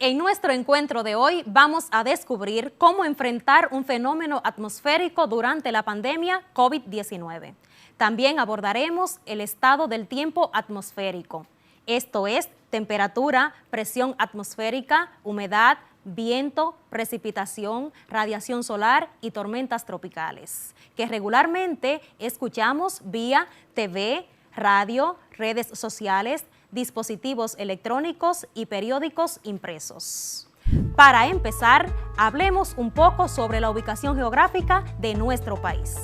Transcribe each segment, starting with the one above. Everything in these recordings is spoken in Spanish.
En nuestro encuentro de hoy vamos a descubrir cómo enfrentar un fenómeno atmosférico durante la pandemia COVID-19. También abordaremos el estado del tiempo atmosférico, esto es, temperatura, presión atmosférica, humedad, viento, precipitación, radiación solar y tormentas tropicales, que regularmente escuchamos vía TV, radio, redes sociales, dispositivos electrónicos y periódicos impresos. Para empezar, hablemos un poco sobre la ubicación geográfica de nuestro país.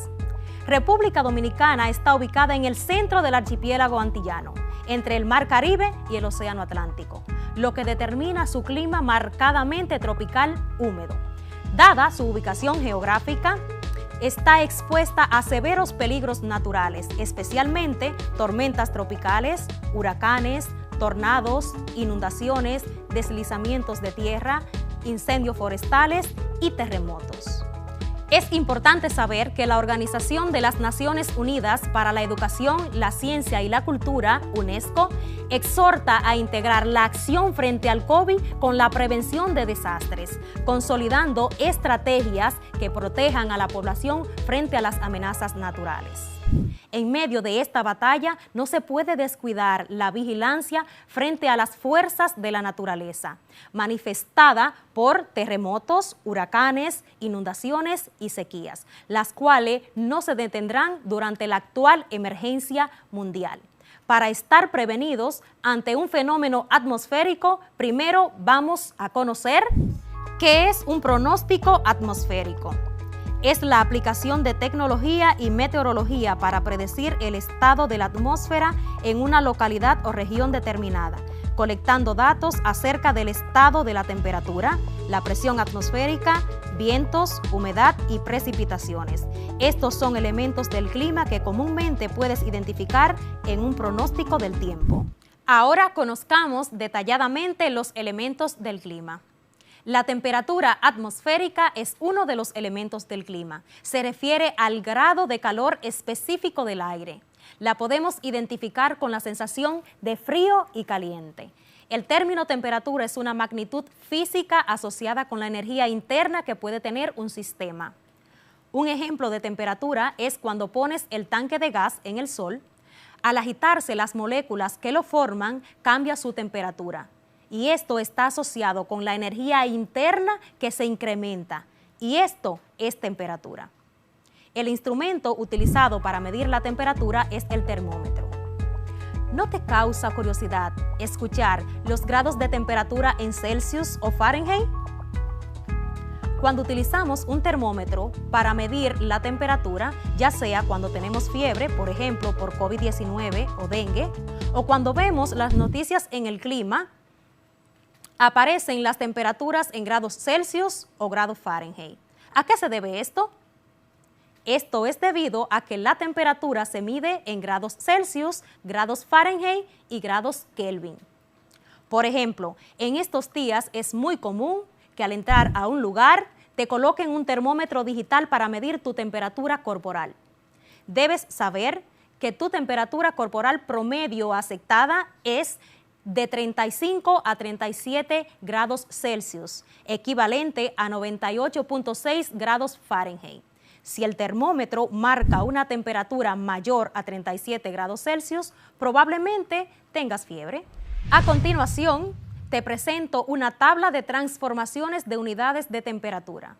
República Dominicana está ubicada en el centro del archipiélago antillano, entre el Mar Caribe y el Océano Atlántico, lo que determina su clima marcadamente tropical húmedo. Dada su ubicación geográfica, está expuesta a severos peligros naturales, especialmente tormentas tropicales, huracanes, tornados, inundaciones, deslizamientos de tierra, incendios forestales y terremotos. Es importante saber que la Organización de las Naciones Unidas para la Educación, la Ciencia y la Cultura, UNESCO, exhorta a integrar la acción frente al COVID con la prevención de desastres, consolidando estrategias que protejan a la población frente a las amenazas naturales. En medio de esta batalla no se puede descuidar la vigilancia frente a las fuerzas de la naturaleza, manifestada por terremotos, huracanes, inundaciones y sequías, las cuales no se detendrán durante la actual emergencia mundial. Para estar prevenidos ante un fenómeno atmosférico, primero vamos a conocer qué es un pronóstico atmosférico. Es la aplicación de tecnología y meteorología para predecir el estado de la atmósfera en una localidad o región determinada, colectando datos acerca del estado de la temperatura, la presión atmosférica, vientos, humedad y precipitaciones. Estos son elementos del clima que comúnmente puedes identificar en un pronóstico del tiempo. Ahora conozcamos detalladamente los elementos del clima. La temperatura atmosférica es uno de los elementos del clima. Se refiere al grado de calor específico del aire. La podemos identificar con la sensación de frío y caliente. El término temperatura es una magnitud física asociada con la energía interna que puede tener un sistema. Un ejemplo de temperatura es cuando pones el tanque de gas en el sol. Al agitarse las moléculas que lo forman, cambia su temperatura. Y esto está asociado con la energía interna que se incrementa, y esto es temperatura. El instrumento utilizado para medir la temperatura es el termómetro. ¿No te causa curiosidad escuchar los grados de temperatura en Celsius o Fahrenheit? Cuando utilizamos un termómetro para medir la temperatura, ya sea cuando tenemos fiebre, por ejemplo, por COVID-19 o dengue, o cuando vemos las noticias en el clima, aparecen las temperaturas en grados Celsius o grados Fahrenheit. ¿A qué se debe esto? Esto es debido a que la temperatura se mide en grados Celsius, grados Fahrenheit y grados Kelvin. Por ejemplo, en estos días es muy común que al entrar a un lugar te coloquen un termómetro digital para medir tu temperatura corporal. Debes saber que tu temperatura corporal promedio aceptada es de 35 a 37 grados Celsius, equivalente a 98.6 grados Fahrenheit. Si el termómetro marca una temperatura mayor a 37 grados Celsius, probablemente tengas fiebre. A continuación, te presento una tabla de transformaciones de unidades de temperatura.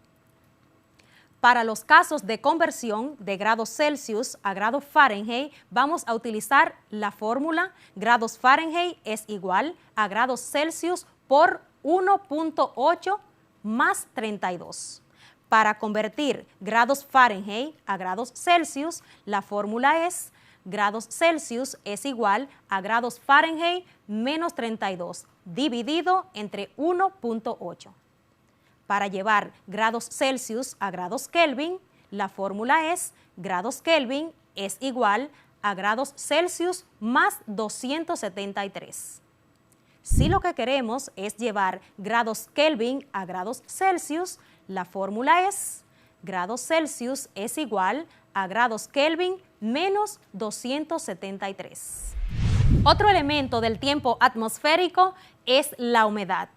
Para los casos de conversión de grados Celsius a grados Fahrenheit, vamos a utilizar la fórmula grados Fahrenheit es igual a grados Celsius por 1.8 más 32. Para convertir grados Fahrenheit a grados Celsius, la fórmula es grados Celsius es igual a grados Fahrenheit menos 32, dividido entre 1.8. Para llevar grados Celsius a grados Kelvin, la fórmula es grados Kelvin es igual a grados Celsius más 273. Si lo que queremos es llevar grados Kelvin a grados Celsius, la fórmula es grados Celsius es igual a grados Kelvin menos 273. Otro elemento del tiempo atmosférico es la humedad.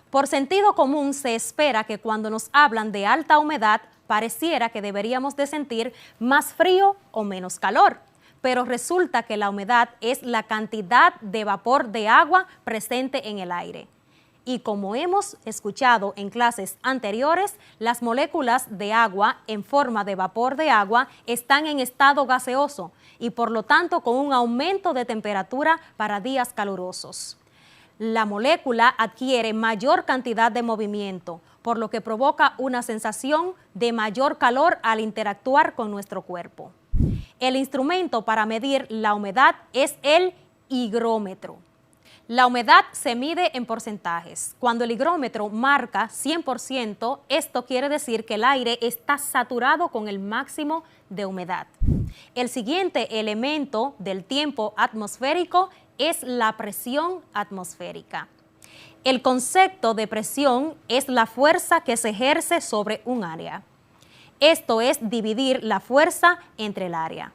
Por sentido común se espera que cuando nos hablan de alta humedad, pareciera que deberíamos de sentir más frío o menos calor. Pero resulta que la humedad es la cantidad de vapor de agua presente en el aire. Y como hemos escuchado en clases anteriores, las moléculas de agua en forma de vapor de agua están en estado gaseoso y por lo tanto con un aumento de temperatura para días calurosos. La molécula adquiere mayor cantidad de movimiento, por lo que provoca una sensación de mayor calor al interactuar con nuestro cuerpo. El instrumento para medir la humedad es el higrómetro. La humedad se mide en porcentajes. Cuando el higrómetro marca 100%, esto quiere decir que el aire está saturado con el máximo de humedad. El siguiente elemento del tiempo atmosférico es la presión atmosférica. El concepto de presión es la fuerza que se ejerce sobre un área. Esto es dividir la fuerza entre el área.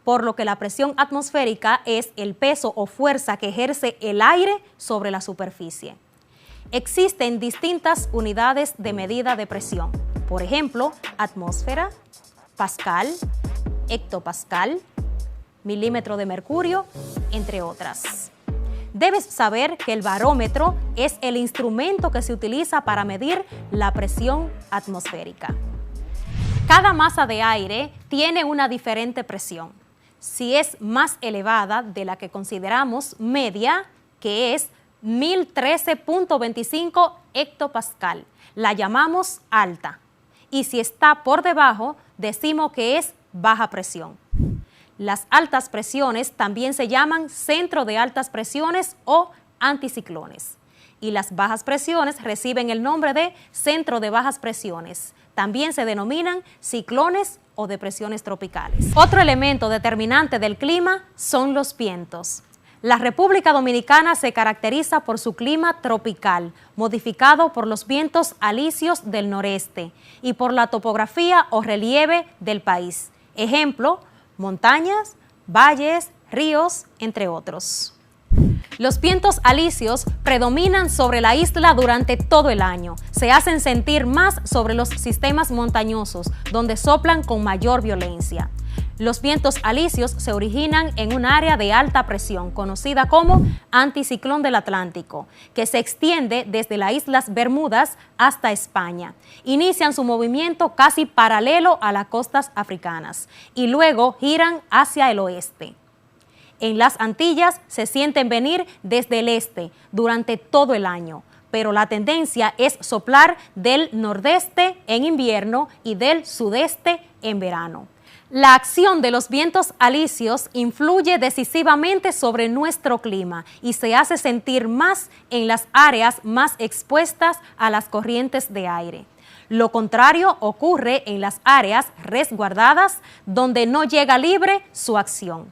Por lo que la presión atmosférica es el peso o fuerza que ejerce el aire sobre la superficie. Existen distintas unidades de medida de presión. Por ejemplo, atmósfera, pascal, hectopascal, milímetro de mercurio, entre otras. Debes saber que el barómetro es el instrumento que se utiliza para medir la presión atmosférica. Cada masa de aire tiene una diferente presión. Si es más elevada de la que consideramos media, que es 1013.25 hectopascal, la llamamos alta. Y si está por debajo, decimos que es baja presión. Las altas presiones también se llaman centro de altas presiones o anticiclones. Y las bajas presiones reciben el nombre de centro de bajas presiones. También se denominan ciclones o depresiones tropicales. Otro elemento determinante del clima son los vientos. La República Dominicana se caracteriza por su clima tropical, modificado por los vientos alisios del noreste y por la topografía o relieve del país. Ejemplo, montañas, valles, ríos, entre otros. Los vientos alisios predominan sobre la isla durante todo el año. Se hacen sentir más sobre los sistemas montañosos, donde soplan con mayor violencia. Los vientos alisios se originan en un área de alta presión, conocida como anticiclón del Atlántico, que se extiende desde las Islas Bermudas hasta España. Inician su movimiento casi paralelo a las costas africanas y luego giran hacia el oeste. En las Antillas se sienten venir desde el este durante todo el año, pero la tendencia es soplar del nordeste en invierno y del sudeste en verano. La acción de los vientos alisios influye decisivamente sobre nuestro clima y se hace sentir más en las áreas más expuestas a las corrientes de aire. Lo contrario ocurre en las áreas resguardadas donde no llega libre su acción.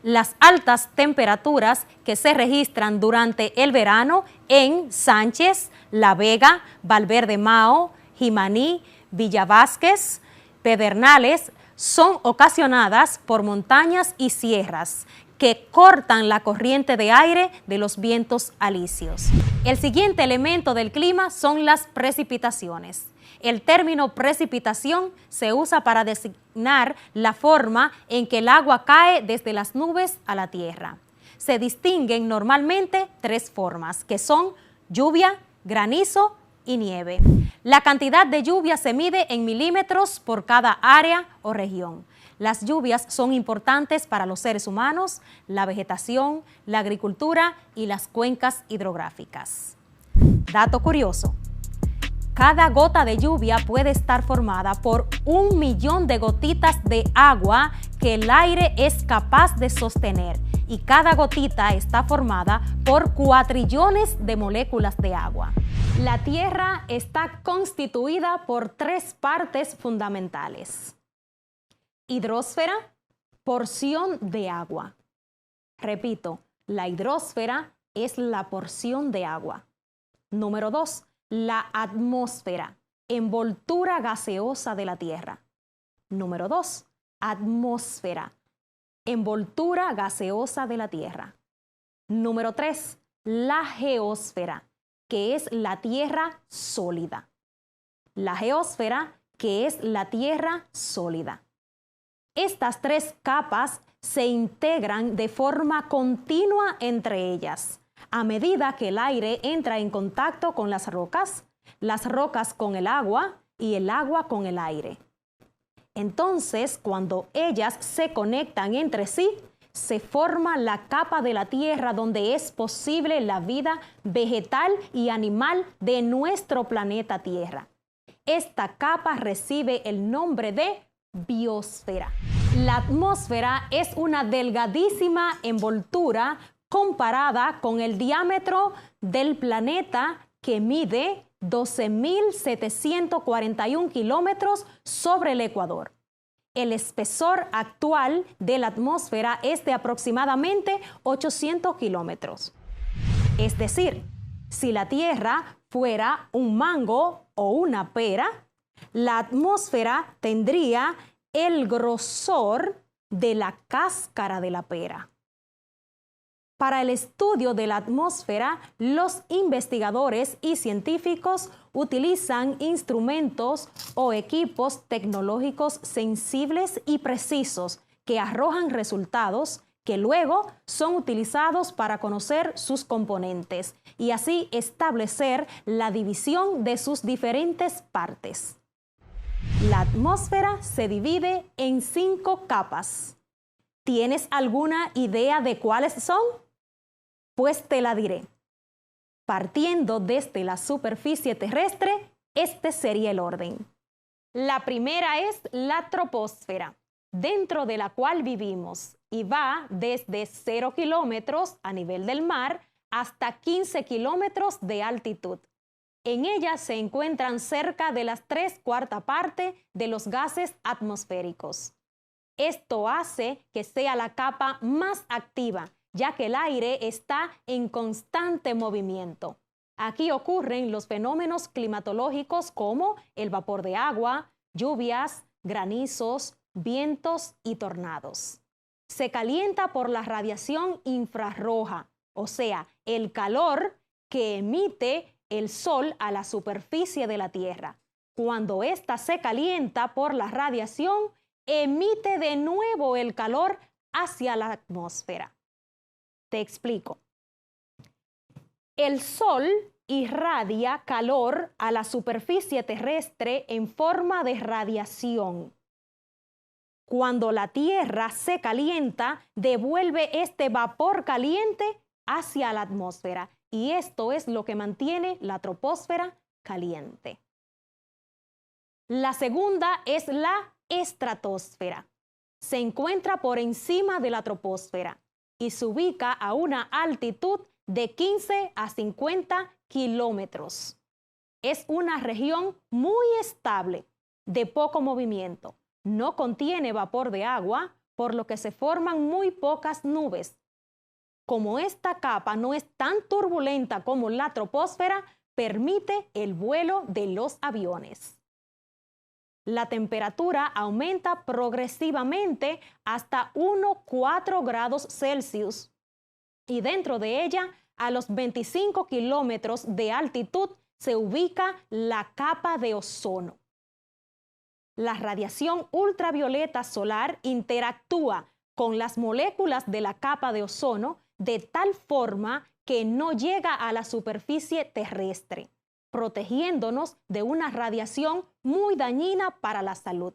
Las altas temperaturas que se registran durante el verano en Sánchez, La Vega, Valverde Mao, Jimaní, Villa Vázquez, Pedernales, son ocasionadas por montañas y sierras que cortan la corriente de aire de los vientos alisios. El siguiente elemento del clima son las precipitaciones. El término precipitación se usa para designar la forma en que el agua cae desde las nubes a la tierra. Se distinguen normalmente tres formas, que son lluvia, granizo y nieve. La cantidad de lluvia se mide en milímetros por cada área o región. Las lluvias son importantes para los seres humanos, la vegetación, la agricultura y las cuencas hidrográficas. Dato curioso. Cada gota de lluvia puede estar formada por 1 millón de gotitas de agua que el aire es capaz de sostener y cada gotita está formada por cuatrillones de moléculas de agua. La Tierra está constituida por 3 partes fundamentales. Hidrosfera, porción de agua. Repito, la hidrosfera es la porción de agua. Número 2. La atmósfera, envoltura gaseosa de la Tierra. Número 2. Atmósfera, envoltura gaseosa de la Tierra. Número 3. La geósfera, que es la tierra sólida. La geósfera, que es la tierra sólida. Estas tres capas se integran de forma continua entre ellas, a medida que el aire entra en contacto con las rocas con el agua y el agua con el aire. Entonces, cuando ellas se conectan entre sí, se forma la capa de la Tierra donde es posible la vida vegetal y animal de nuestro planeta Tierra. Esta capa recibe el nombre de biosfera. La atmósfera es una delgadísima envoltura comparada con el diámetro del planeta, que mide 12.741 kilómetros sobre el ecuador. El espesor actual de la atmósfera es de aproximadamente 800 kilómetros. Es decir, si la Tierra fuera un mango o una pera, la atmósfera tendría el grosor de la cáscara de la pera. Para el estudio de la atmósfera, los investigadores y científicos utilizan instrumentos o equipos tecnológicos sensibles y precisos que arrojan resultados que luego son utilizados para conocer sus componentes y así establecer la división de sus diferentes partes. La atmósfera se divide en 5 capas. ¿Tienes alguna idea de cuáles son? Pues te la diré. Partiendo desde la superficie terrestre, este sería el orden. La primera es la troposfera, dentro de la cual vivimos, y va desde 0 kilómetros a nivel del mar hasta 15 kilómetros de altitud. En ella se encuentran cerca de las 3/4 partes de los gases atmosféricos. Esto hace que sea la capa más activa, ya que el aire está en constante movimiento. Aquí ocurren los fenómenos climatológicos como el vapor de agua, lluvias, granizos, vientos y tornados. Se calienta por la radiación infrarroja, o sea, el calor que emite el sol a la superficie de la Tierra. Cuando ésta se calienta por la radiación, emite de nuevo el calor hacia la atmósfera. Te explico. El Sol irradia calor a la superficie terrestre en forma de radiación. Cuando la Tierra se calienta, devuelve este vapor caliente hacia la atmósfera, y esto es lo que mantiene la troposfera caliente. La segunda es la estratosfera. Se encuentra por encima de la troposfera y se ubica a una altitud de 15 a 50 kilómetros. Es una región muy estable, de poco movimiento. No contiene vapor de agua, por lo que se forman muy pocas nubes. Como esta capa no es tan turbulenta como la troposfera, permite el vuelo de los aviones. La temperatura aumenta progresivamente hasta 1,4 grados Celsius y dentro de ella, a los 25 kilómetros de altitud, se ubica la capa de ozono. La radiación ultravioleta solar interactúa con las moléculas de la capa de ozono de tal forma que no llega a la superficie terrestre, protegiéndonos de una radiación muy dañina para la salud.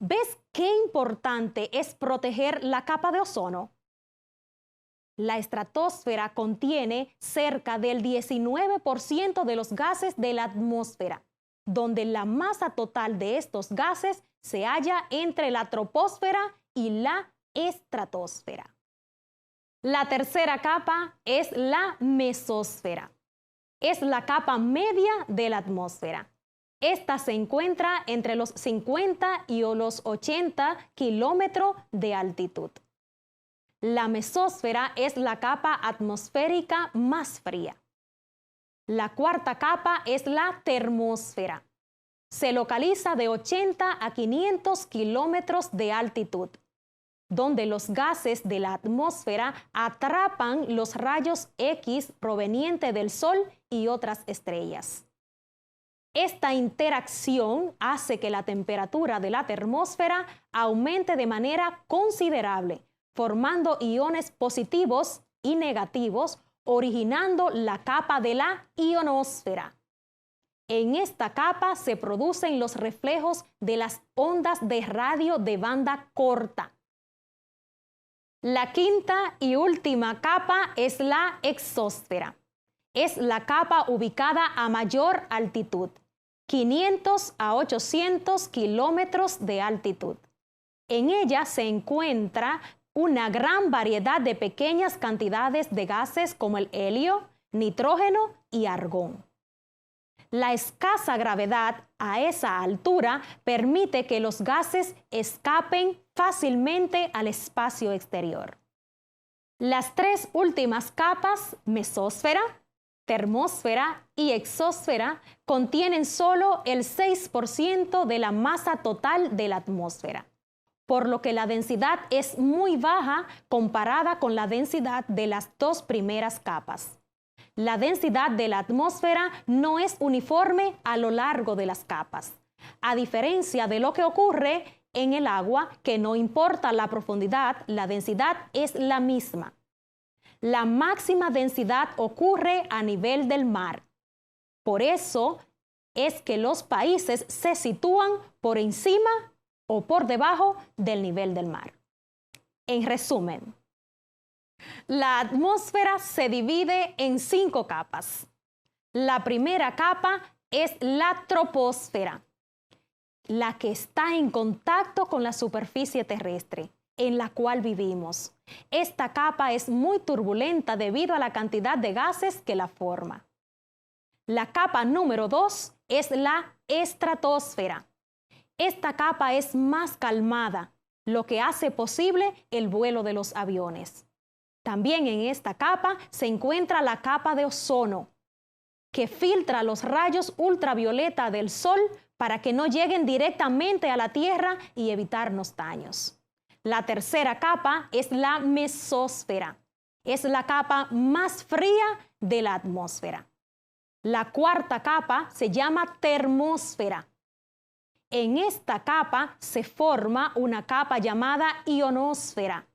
¿Ves qué importante es proteger la capa de ozono? La estratosfera contiene cerca del 19% de los gases de la atmósfera, donde la masa total de estos gases se halla entre la troposfera y la estratosfera. La tercera capa es la mesósfera. Es la capa media de la atmósfera. Esta se encuentra entre los 50 y los 80 kilómetros de altitud. La mesósfera es la capa atmosférica más fría. La cuarta capa es la termósfera. Se localiza de 80 a 500 kilómetros de altitud. donde los gases de la atmósfera atrapan los rayos X provenientes del Sol y otras estrellas. Esta interacción hace que la temperatura de la termósfera aumente de manera considerable, formando iones positivos y negativos, originando la capa de la ionosfera. En esta capa se producen los reflejos de las ondas de radio de banda corta. La quinta y última capa es la exósfera. Es la capa ubicada a mayor altitud, 500 a 800 kilómetros de altitud. En ella se encuentra una gran variedad de pequeñas cantidades de gases como el helio, nitrógeno y argón. La escasa gravedad a esa altura permite que los gases escapen fácilmente al espacio exterior. Las tres últimas capas, mesósfera, termósfera y exósfera, contienen solo el 6% de la masa total de la atmósfera, por lo que la densidad es muy baja comparada con la densidad de las dos primeras capas. La densidad de la atmósfera no es uniforme a lo largo de las capas, a diferencia de lo que ocurre en el agua, que no importa la profundidad, la densidad es la misma. La máxima densidad ocurre a nivel del mar. Por eso es que los países se sitúan por encima o por debajo del nivel del mar. En resumen, la atmósfera se divide en 5 capas. La primera capa es la troposfera, la que está en contacto con la superficie terrestre, en la cual vivimos. Esta capa es muy turbulenta debido a la cantidad de gases que la forma. La capa número 2 es la estratosfera. Esta capa es más calmada, lo que hace posible el vuelo de los aviones. También en esta capa se encuentra la capa de ozono, que filtra los rayos ultravioleta del Sol para que no lleguen directamente a la Tierra y evitarnos daños. La tercera capa es la mesósfera. Es la capa más fría de la atmósfera. La cuarta capa se llama termósfera. En esta capa se forma una capa llamada ionosfera,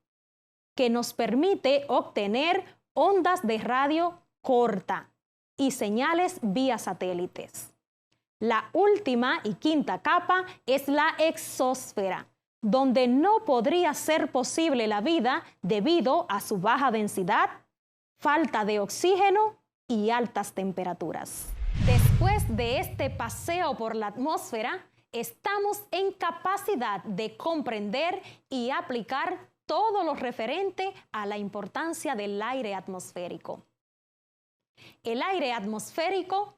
que nos permite obtener ondas de radio corta y señales vía satélites. La última y quinta capa es la exósfera, donde no podría ser posible la vida debido a su baja densidad, falta de oxígeno y altas temperaturas. Después de este paseo por la atmósfera, estamos en capacidad de comprender y aplicar todo lo referente a la importancia del aire atmosférico. El aire atmosférico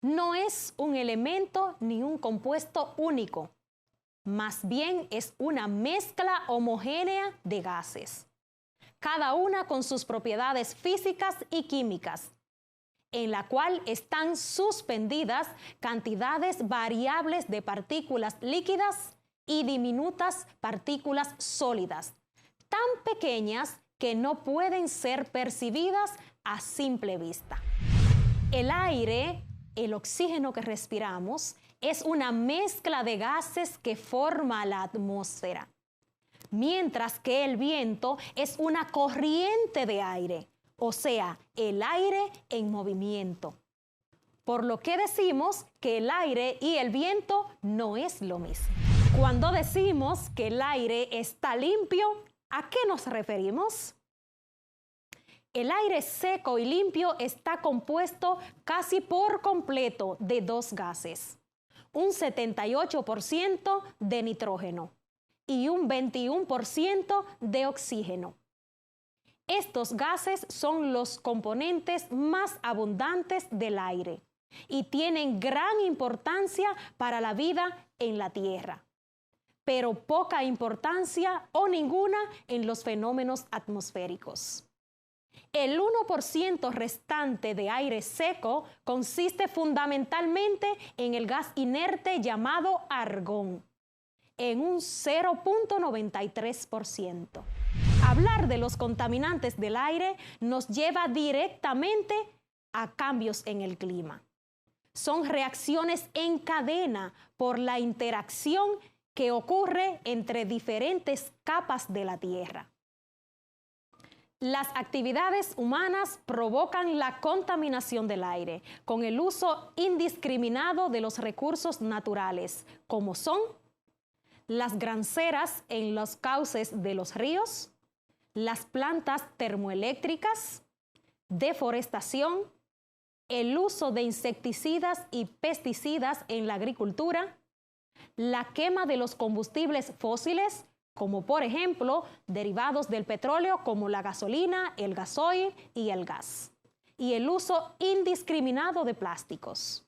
no es un elemento ni un compuesto único, más bien es una mezcla homogénea de gases, cada una con sus propiedades físicas y químicas, en la cual están suspendidas cantidades variables de partículas líquidas y diminutas partículas sólidas, tan pequeñas que no pueden ser percibidas a simple vista. El aire, el oxígeno que respiramos, es una mezcla de gases que forma la atmósfera, mientras que el viento es una corriente de aire, o sea, el aire en movimiento. Por lo que decimos que el aire y el viento no es lo mismo. Cuando decimos que el aire está limpio, ¿a qué nos referimos? El aire seco y limpio está compuesto casi por completo de dos gases, un 78% de nitrógeno y un 21% de oxígeno. Estos gases son los componentes más abundantes del aire y tienen gran importancia para la vida en la Tierra, pero poca importancia o ninguna en los fenómenos atmosféricos. El 1% restante de aire seco consiste fundamentalmente en el gas inerte llamado argón. en un 0.93%. Hablar de los contaminantes del aire nos lleva directamente a cambios en el clima. Son reacciones en cadena por la interacción que ocurre entre diferentes capas de la Tierra. Las actividades humanas provocan la contaminación del aire con el uso indiscriminado de los recursos naturales, como son las granceras en los cauces de los ríos, las plantas termoeléctricas, deforestación, el uso de insecticidas y pesticidas en la agricultura, la quema de los combustibles fósiles, como por ejemplo derivados del petróleo como la gasolina, el gasoil y el gas, y el uso indiscriminado de plásticos.